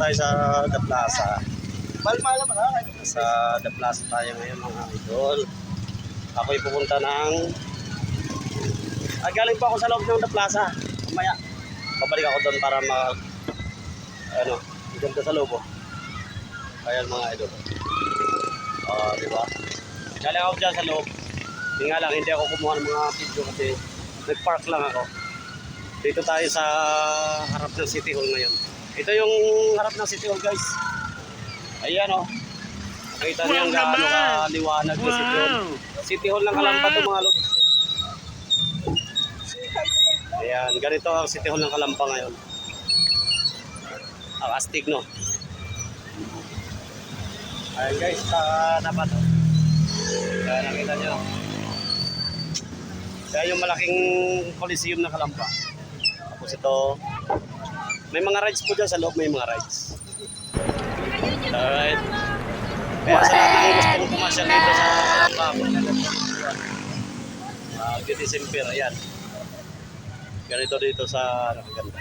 tayo sa The Plaza. Sa The Plaza tayo ngayon mga idol. Ako'y pupunta ng... galing pa ako sa loob ng The Plaza. Mamaya, babalik ako doon para ganda sa loob. Ayan mga idol. Diba? Galing ako dyan sa loob. Hindi nga lang, hindi ako kumuha ng mga video kasi nag-park lang ako. Dito tayo sa harap ng City Hall ngayon. Ito yung harap ng City Hall guys. Ayan o. Nakita niyo yung gaano kaliwanag ng City Hall. City Hall ng Kalamba to mga lods. Ayan, ganito ang City Hall ng Kalamba ngayon. Ang astig no. Ayan guys, sa dapat o. Kaya nakita nyo. Kaya yung malaking Coliseum ng Kalamba. Tapos ito, may mga rides po dyan sa loob, may mga rides. Alright. Kaya sa lahat ng gustong pumasyal dito sa Kalamba, December, ayan. Ganito dito sa nakaganda.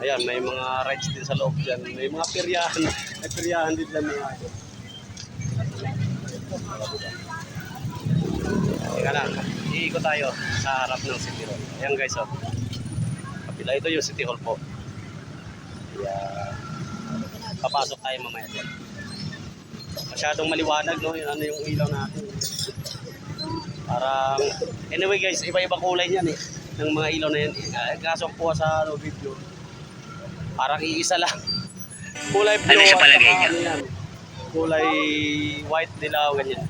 Ayan, may mga rides din sa loob dyan. May mga peryahan. May peryahan din dyan mga ito. Teka lang, iikot tayo sa harap ng City Hall. Ayan guys, oh. Kapila ito yung City Hall po. Ayan. Papasok tayo mamaya dyan. Masyadong maliwanag, no? Ano yung ilaw natin. Parang, anyway guys, iba-iba kulay niyan eh. Ng mga ilaw na yan. Kaso po sa video, parang iisa lang. Kulay blue. Ano siya palagay niya? Yan. Kulay white, dilaw, ganyan.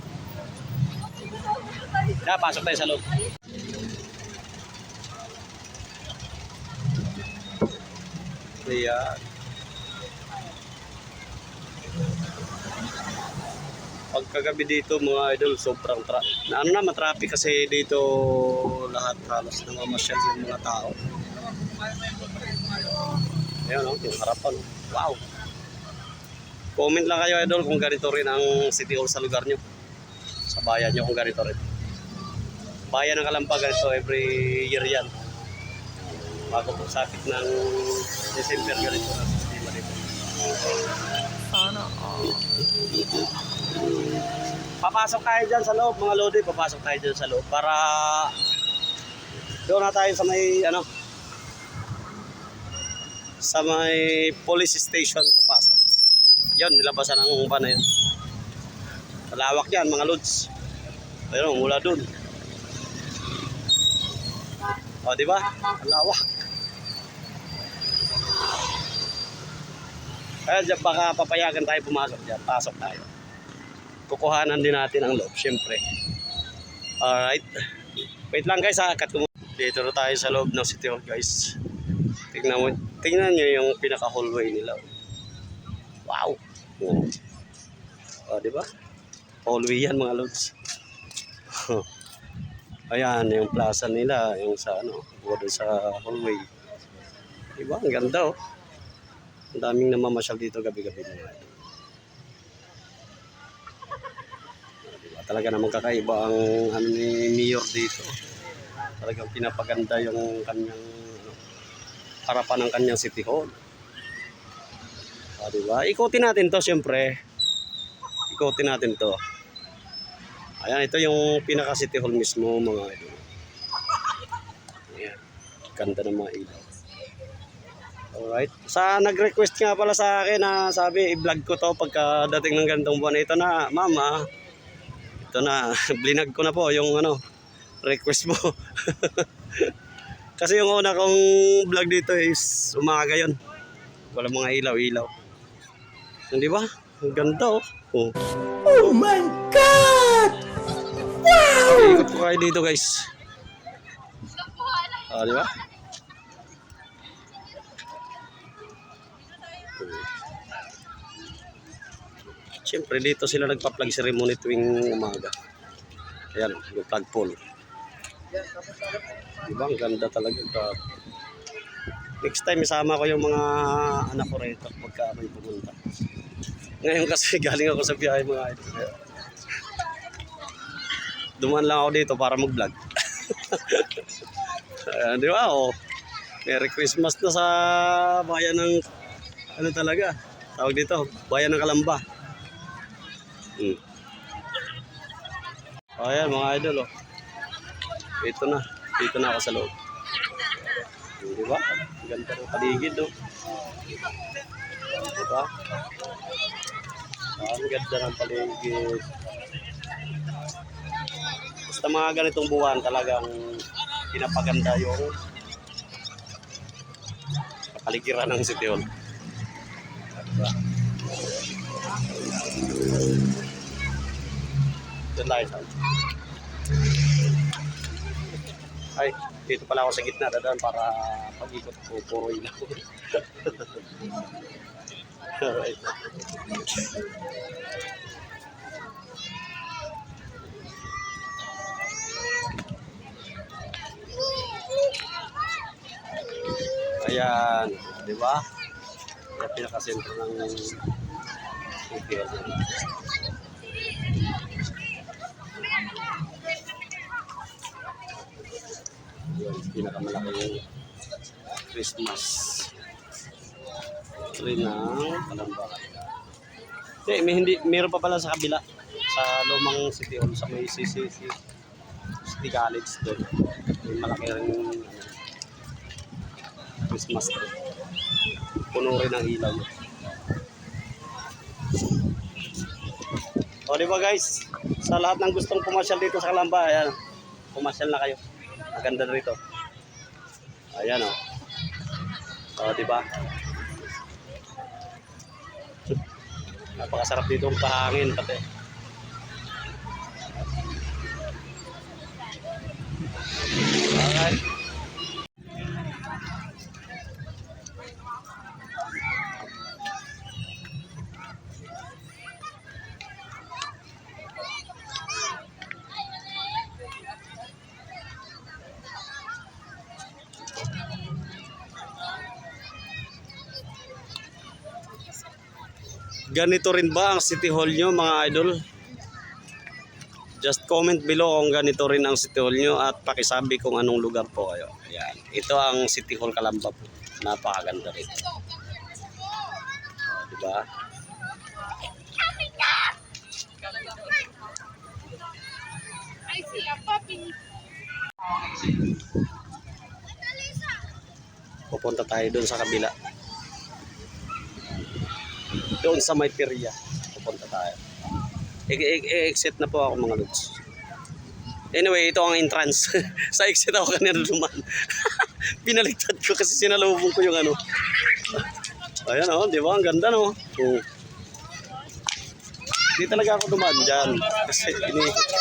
Pasok tayo sa loob. Ayan. Pagkagabi dito mga idol, sobrang matraffic kasi dito lahat halos namamasyal yung mga tao. Ayan o, yung harapan. Wow! Comment lang kayo idol kung ganito rin ang City Hall sa lugar nyo. Sa bayan nyo kung ganito rin. Bayan ng Kalamba ganito every year yan. Bago po sapit ng December ganito ang sistema dito. Sana papasok tayo dyan sa loob mga lodi. Papasok tayo dyan sa loob para doon na tayo sa may sa may police station papasok. Yan, nilabasan ang upa na yun. Malawak yan mga lods. Ayun, mula dun. O, diba? Malawak. Kaya dyan baka papayagan tayo pumasok dyan. Pasok tayo. Kukuhanan din natin ang loob, syempre. Alright. Wait lang guys ha. Dito na tayo sa loob ng City Hall guys. Tingnan nyo yung pinaka-hallway nila. Wow. O, diba? Hallway yan mga lods. Ayan, yung plaza nila, yung sa doon sa hallway. Diba? Ang ganda oh. Ang daming namamasyal dito gabi-gabi mga ito. Diba? Talaga namang kakaiba ang ni Mayor dito. Talagang pinapaganda yung kanyang harapan ng kanyang City Hall. Diba? Ikutin natin to syempre. Ikutin natin to. Ayan, ito yung pinaka City Hall mismo mga idol. Ayan. Ganda ng mga ilaw. Alright. Nag-request nga pala sa akin na sabi i-vlog ko to pagkadating ng ganitong buwan. Ito na, mama. Ito na, blinag ko na po yung request mo. Kasi yung una kong vlog dito is umaga yun. Wala mga ilaw-ilaw. Hindi ba? Ang ganda oh. Oh my God! Wow! Ikot ko kayo dito guys. Di ba? Siyempre dito sila nagpa-plug ceremony tuwing umaga. Ayan, yung plug pole. Diba? Ang ganda talaga. Next time isama ko yung mga anak ko rito pagka may pumunta. Ngayon kasi galing ako sa biyahe mga idol. Dumaan lang ako dito para mag-vlog. Di ba? Oh, Merry Christmas na sa bayan ng Ano talaga? Tawag dito, bayan ng Kalamba. Ayan mga idol oh. Ito na. Dito na ako sa loob. Di ba? Ganda ng paligid oh. Di ba? Ang ganda ng paligid. Basta mga ganitong buwan talagang pinapaganda yung kapaligiran ng City Hall. Diba? Doon tayo sa ay, dito pala ako sa gitna dadaan para pag-ikot ko puro ilaw. Alright. Ayan, di ba? Yung pinaka-sentro ng City Hall. Yung pinakamalaki Christmas tree ng Kalamba. Meron pa pala sa kabila sa lumang City Hall sa may City College doon. May malaki rin Christmas tree. Puno rin ang ilaw. O di ba guys, sa lahat ng gustong pumasyal dito sa Kalamba, ayan, pumasyal na kayo. Maganda rito. Ayan o. O, diba? Napakasarap dito ang pahangin pati. Alright. Ganito rin ba ang City Hall nyo mga idol? Just comment below kung ganito rin ang City Hall nyo at pakisabi kung anong lugar po kayo. Ayan. Ito ang City Hall Kalamba po. Napakaganda rin. Diba? Pupunta tayo doon sa kabila. Doon sa may perya. Pupunta tayo. Exit na po ako mga lods. Anyway, ito ang entrance. Sa exit ako kanina duman. Pinaligtad ko kasi sinalubong ko yung ano. Ayan o, di ba? Ang ganda no. Di talaga ako duman dyan. Kasi iniikot ko.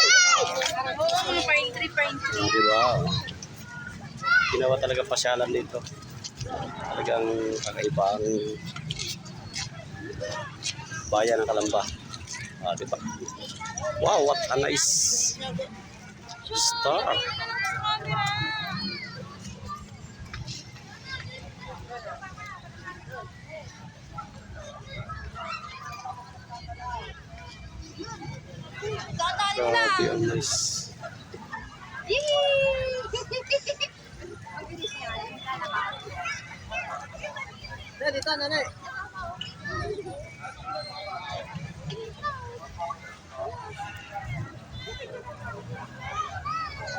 Di ba? Ginawa talaga pasyalan dito. Talagang kakaibang bayan ng Kalamba. Diba? Wow, what a nice star. Grabe, ang nice. Dito, nanay.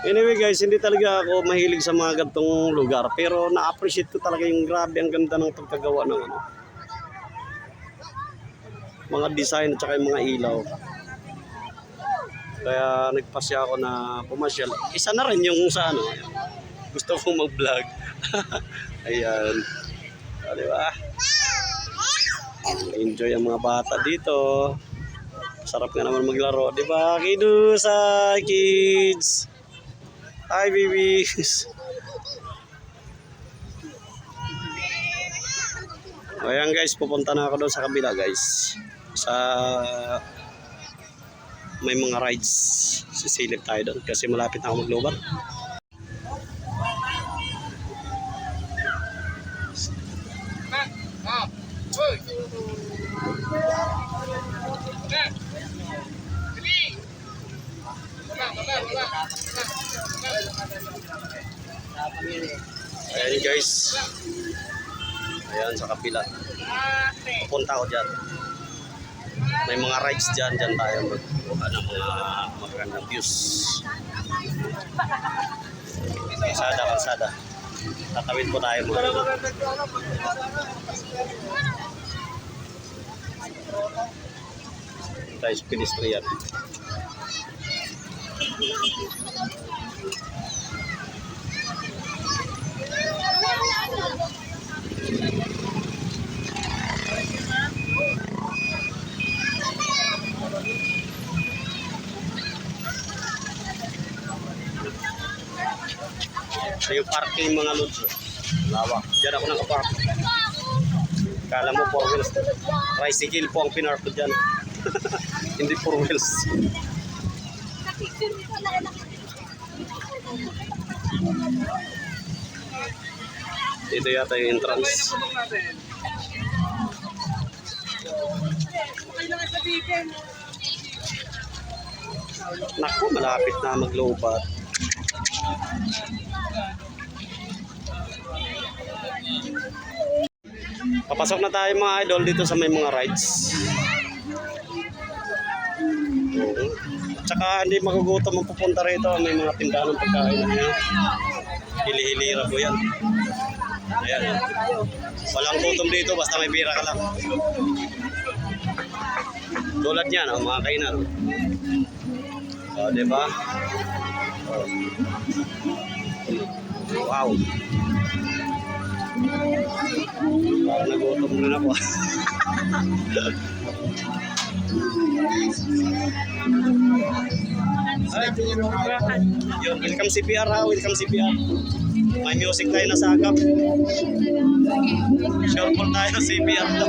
Anyway guys, hindi talaga ako mahilig sa mga gantong lugar. Pero na-appreciate ko talaga yung grabe ang ganda ng pagkagawa ng ano. Mga design at saka yung mga ilaw. Kaya nagpasya ako na pumasyal. Isa na rin yung sa ano. Gusto kong mag-vlog. Ayan. O, diba? Enjoy ang mga bata dito. Sarap nga naman maglaro. Diba? Kidus, kids. Hi, babies. Ayan guys, pupunta na ako doon sa kabila guys. Sa may mga rides. Sisilip tayo doon kasi malapit na ako maglobat. Ayan guys. Ayan sa kapila. Pupunta ako dyan. May mga rides dyan. Dyan tayo magkuha ng mga magandang views. Kalsada. Tatawid po tayo mga idol. Tayo sa pedestrian. Ito yung parking mga lods. Lawak. Diyan ako nakapark. Kala mo 4 wheels. Tricycle po ang pinark ko dyan. Hindi 4 wheels. Ito yata yung entrance. Naku, malapit na maglobat. Papasok na tayo mga idol dito sa may mga rides. Tsaka hindi magugutom ang pupunta rito. May mga tindahan ng pagkain. Hili-hilira po yan. Ayan. Walang gutom dito basta may bira ka lang. Tulad niyan, mga kainan. O, diba? Wow. Parang nagutom rin ako. Yun, welcome CPR ha, welcome CPR. May music tayo na sagap. Sure po tayo CPR to.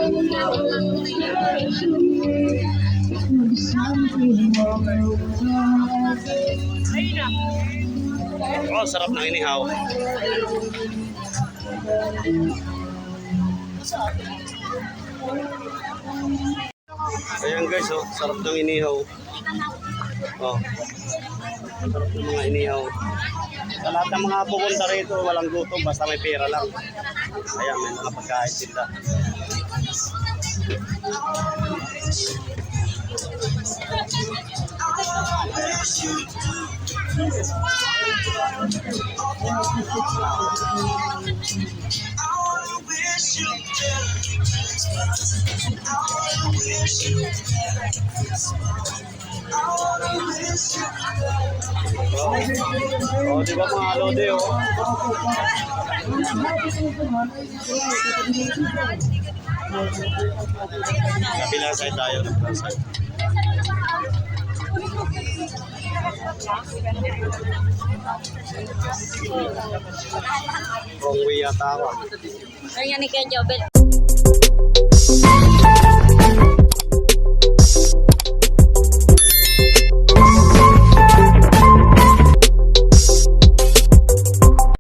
Oh, sarap ng inihaw. Ayan guys, oh, sarap ng inihaw. Oh, sarap ng mga inihaw. Sa lahat ng mga pupunta rito, walang gutom, basta may pera lang. Ayan, may mga pagkain sila. Oh, di ba mga lode, oh? Kabilang side tayo. Wrong way yata ako. Ano yan ni Kuya Jobel?